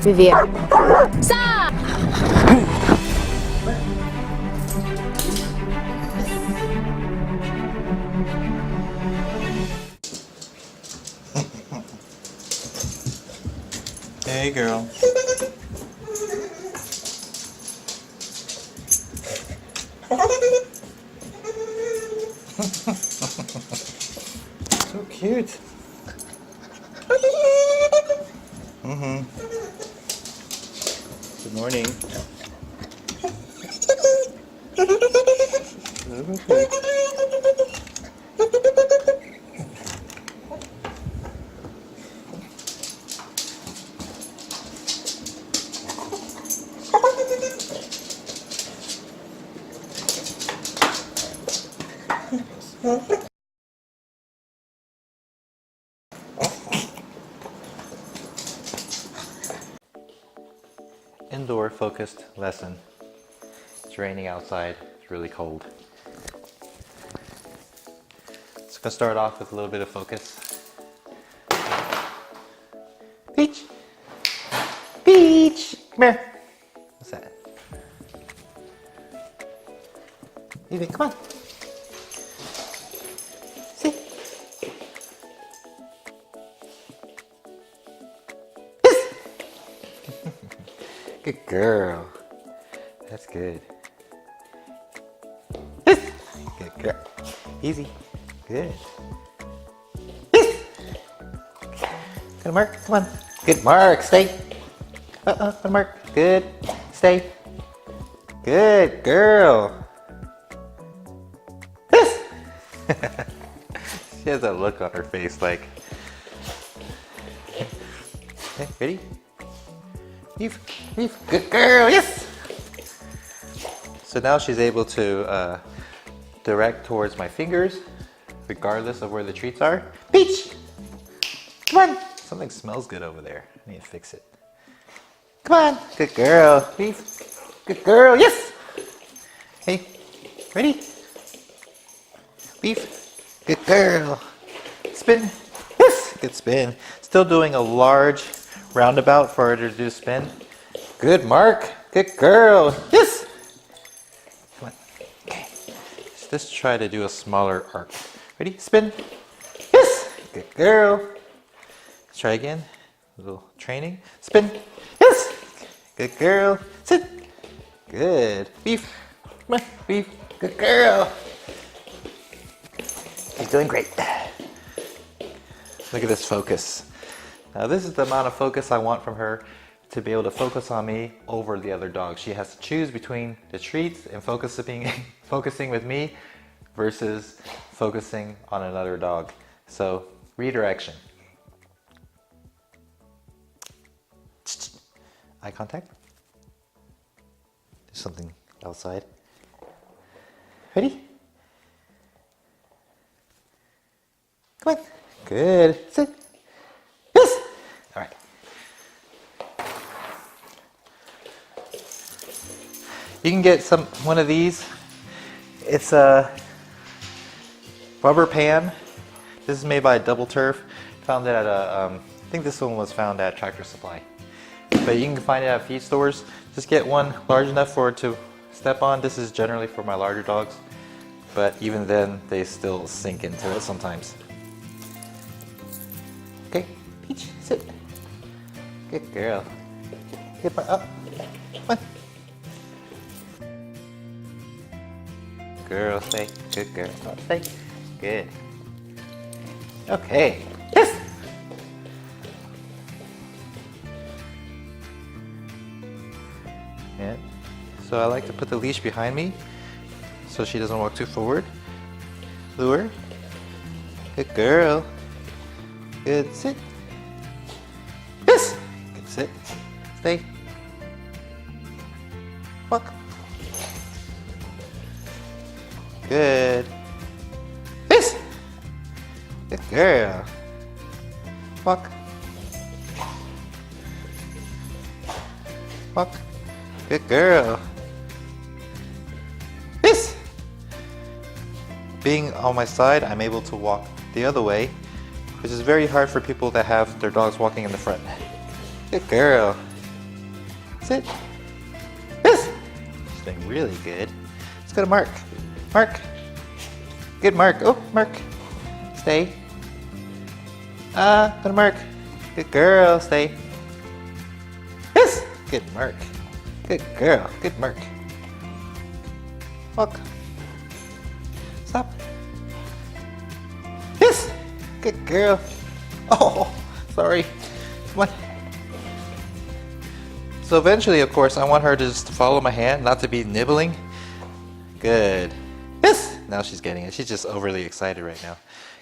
Vivier. Stop! Hey, girl. So cute. Good morning. Okay. Indoor focused lesson. It's raining outside, it's really cold. It's gonna start off with a little bit of focus. Peach! Peach! Come here! What's that? Evie, come on! Sit! Good girl. That's good. Good girl. Easy. Good. Good mark. Come on. Good mark. Stay. Good mark. Good. Stay. Good girl. She has that look on her face like. Okay, ready? Leave. Good girl. Yes. So now she's able to direct towards my fingers, regardless of where the treats are. Peach! Come on! Something smells good over there. I need to fix it. Come on! Good girl. Beef. Good girl. Yes! Hey, ready? Beef. Good girl. Spin. Yes! Good spin. Still doing a large roundabout for her to do spin. Good mark. Good girl. Yes! Come on. Okay. Let's try to do a smaller arc. Ready? Spin. Yes! Good girl. Let's try again. A little training. Spin. Yes! Good girl. Sit. Good. Beef. Come on. Beef. Good girl. She's doing great. Look at this focus. Now this is the amount of focus I want from her to be able to focus on me over the other dog. She has to choose between the treats and focusing with me versus focusing on another dog. So redirection. Eye contact. There's something outside. Ready? Come on. Good. Sit. Yes. All right. You can get one of these. It's a rubber pan. This is made by Double Turf. Found it at I think this one was found at Tractor Supply. But you can find it at feed stores. Just get one large enough for it to step on. This is generally for my larger dogs, but even then they still sink into it sometimes. Okay, Peach, sit. Good girl. Hip her up. Come on. Girl, stay. Good girl. Stay. Good. Okay. Yes! Yeah. So I like to put the leash behind me so she doesn't walk too forward. Lure. Good girl. Good sit. Yes! Good sit. Stay. Walk. Good. Yes! Good girl. Walk. Walk. Good girl. Yes. Being on my side, I'm able to walk the other way, which is very hard for people that have their dogs walking in the front. Good girl. Sit. Yes. She's doing really good. Let's go to Mark. Mark. Good Mark. Oh, Mark. Stay. Go to Mark. Good girl. Stay. Yes. Good Mark. Good girl. Good Mark. Walk. Stop. Yes. Good girl. Oh, sorry. Come on. So eventually, of course, I want her to just follow my hand, not to be nibbling. Good. Yes. Now she's getting it. She's just overly excited right now.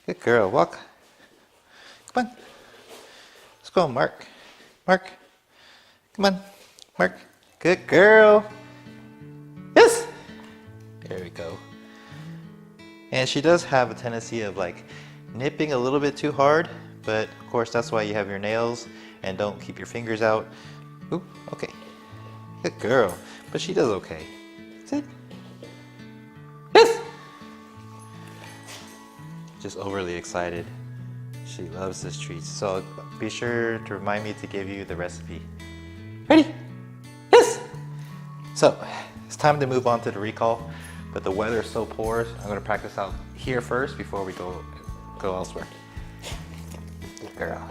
Good girl. Walk. Come on. Let's go, Mark. Mark. Come on. Mark. Good girl. Yes. There we go. And she does have a tendency of like nipping a little bit too hard, but of course that's why you have your nails and don't keep your fingers out. Ooh, okay. Good girl. But she does okay. Sit. Yes. Just overly excited. She loves this treat. So be sure to remind me to give you the recipe. Ready? Yes. So it's time to move on to the recall, but the weather is so poor. I'm going to practice out here first before we go elsewhere. Good girl.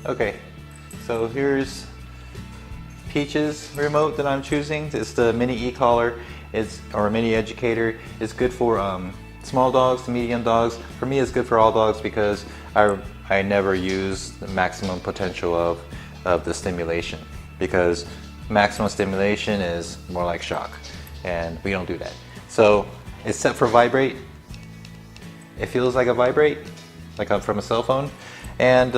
Okay, so here's Peach's remote that I'm choosing. It's the mini e-collar, or mini educator. It's good for small dogs to medium dogs. For me, it's good for all dogs because I never use the maximum potential of the stimulation, because maximum stimulation is more like shock, and we don't do that. So it's set for vibrate. It feels like a vibrate, like from a cell phone, and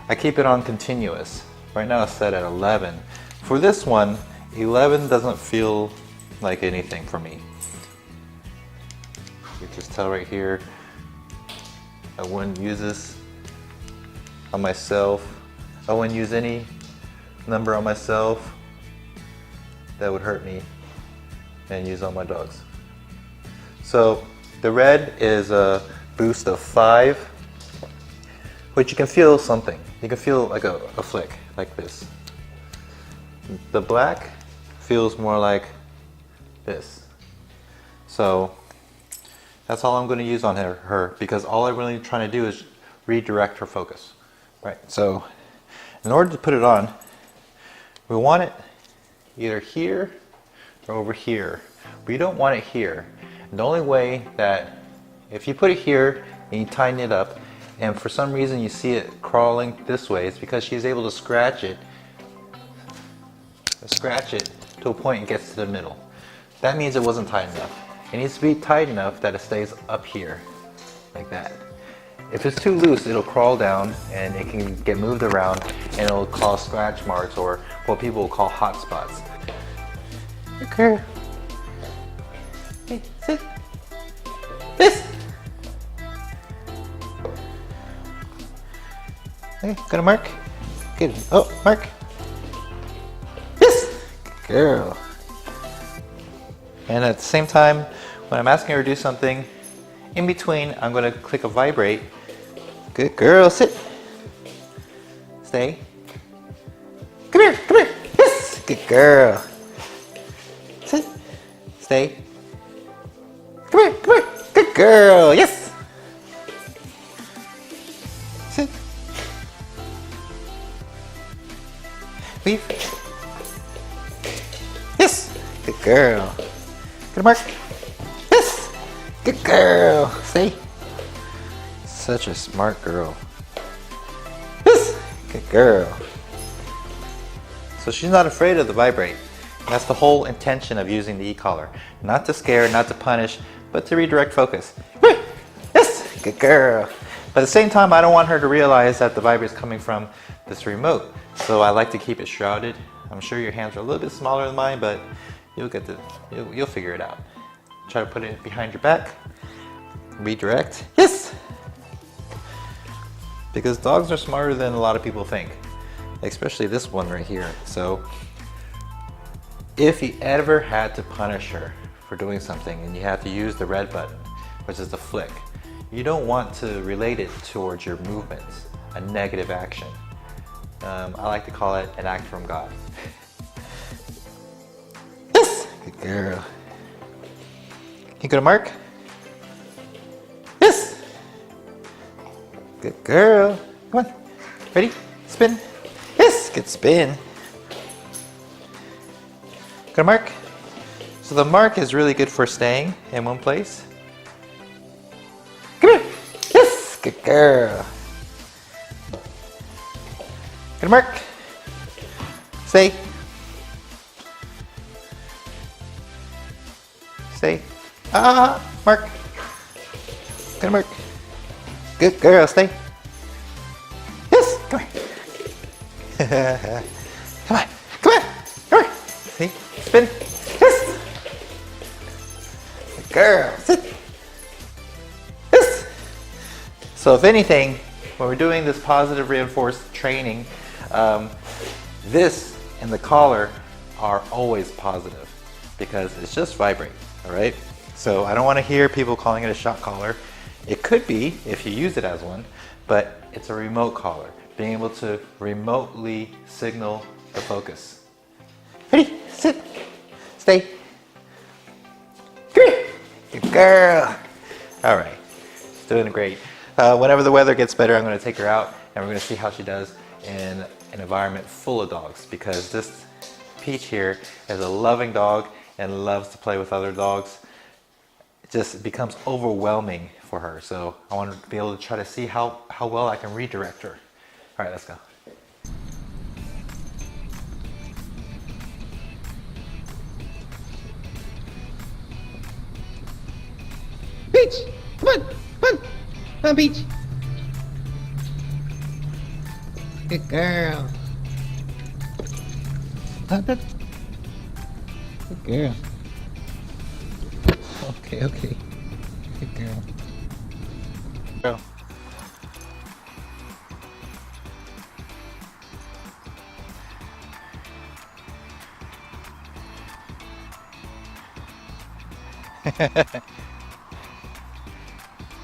I keep it on continuous. Right now it's set at 11. For this one, 11 doesn't feel like anything for me. You can just tell right here, I wouldn't use this on myself. I wouldn't use any number on myself that would hurt me and use on my dogs. So the red is a boost of 5, which you can feel something. You can feel like a flick, like this. The black feels more like this. So that's all I'm going to use on her, because all I'm really trying to do is redirect her focus. Right. So in order to put it on, we want it either here or over here. We don't want it here. And the only way that, if you put it here and you tighten it up, and for some reason you see it crawling this way, it's because she's able to scratch it to a point it gets to the middle. That means it wasn't tight enough. It needs to be tight enough that it stays up here, like that. If it's too loose, it'll crawl down and it can get moved around and it'll cause scratch marks, or what people will call hot spots. Okay. Hey, sit. This. Okay, go to Mark. Good. Oh, Mark. Yes. Good girl. And at the same time, when I'm asking her to do something, in between, I'm going to click a vibrate. Good girl. Sit. Stay. Come here. Come here. Yes. Good girl. Sit. Stay. Come here. Come here. Good girl. Yes. Sit. Leave. Yes. Good girl. Good Mark. Yes. Good girl. See? Such a smart girl. Yes. Good girl. So she's not afraid of the vibrate. That's the whole intention of using the e-collar. Not to scare, not to punish, but to redirect focus. Yes. Good girl. But at the same time, I don't want her to realize that the vibrate is coming from this remote. So I like to keep it shrouded. I'm sure your hands are a little bit smaller than mine, but you'll figure it out. Try to put it behind your back. Redirect. Yes! Because dogs are smarter than a lot of people think, especially this one right here. So if you ever had to punish her for doing something and you have to use the red button, which is the flick, you don't want to relate it towards your movements, a negative action. I like to call it an act from God. Yes! Good girl. Can you go to Mark? Yes! Good girl. Come on. Ready? Spin. Yes! Good spin. Go to Mark. So the mark is really good for staying in one place. Come here. Yes! Good girl. Good Mark. Stay. Stay. Mark. Good Mark. Good girl. Stay. Yes. Come here. Come on. Come on. Come here. See? Spin. Yes. Good girl. Sit. Yes. So if anything, when we're doing this positive reinforced training, this and the collar are always positive because it's just vibrate, all right? So I don't want to hear people calling it a shock collar. It could be if you use it as one, but it's a remote collar, being able to remotely signal the focus. Ready, sit, stay. Come here. Good girl. All right, she's doing great. Whenever the weather gets better, I'm going to take her out and we're going to see how she does in an environment full of dogs, because this Peach here is a loving dog and loves to play with other dogs. It just becomes overwhelming for her. So I want to be able to try to see how well I can redirect her. All right, let's go. Peach, come on, come on. Come on, Peach. Good girl. Good girl. Okay, okay. Good girl. Go.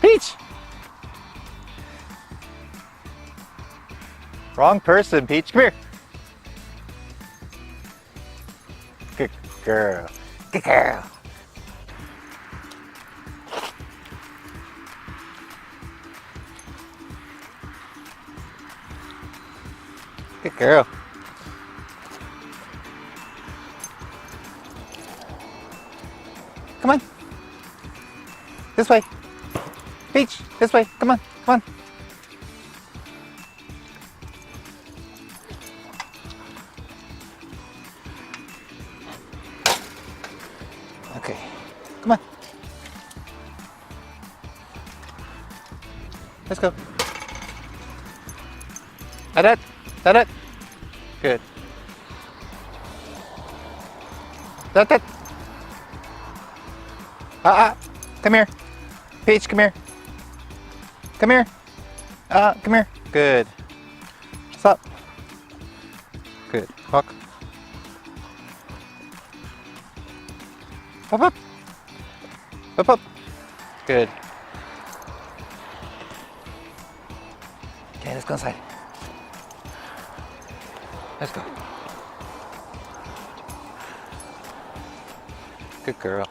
Peach! Wrong person, Peach. Come here. Good girl. Good girl. Good girl. Come on. This way. Peach, this way. Come on. Come on. Okay. Come on. Let's go. That. Good. That. Come here. Peach, come here. Come here. Come here. Good. Stop. Good. Walk. Up, up. Up, up. Good. Okay, let's go inside. Let's go. Good girl.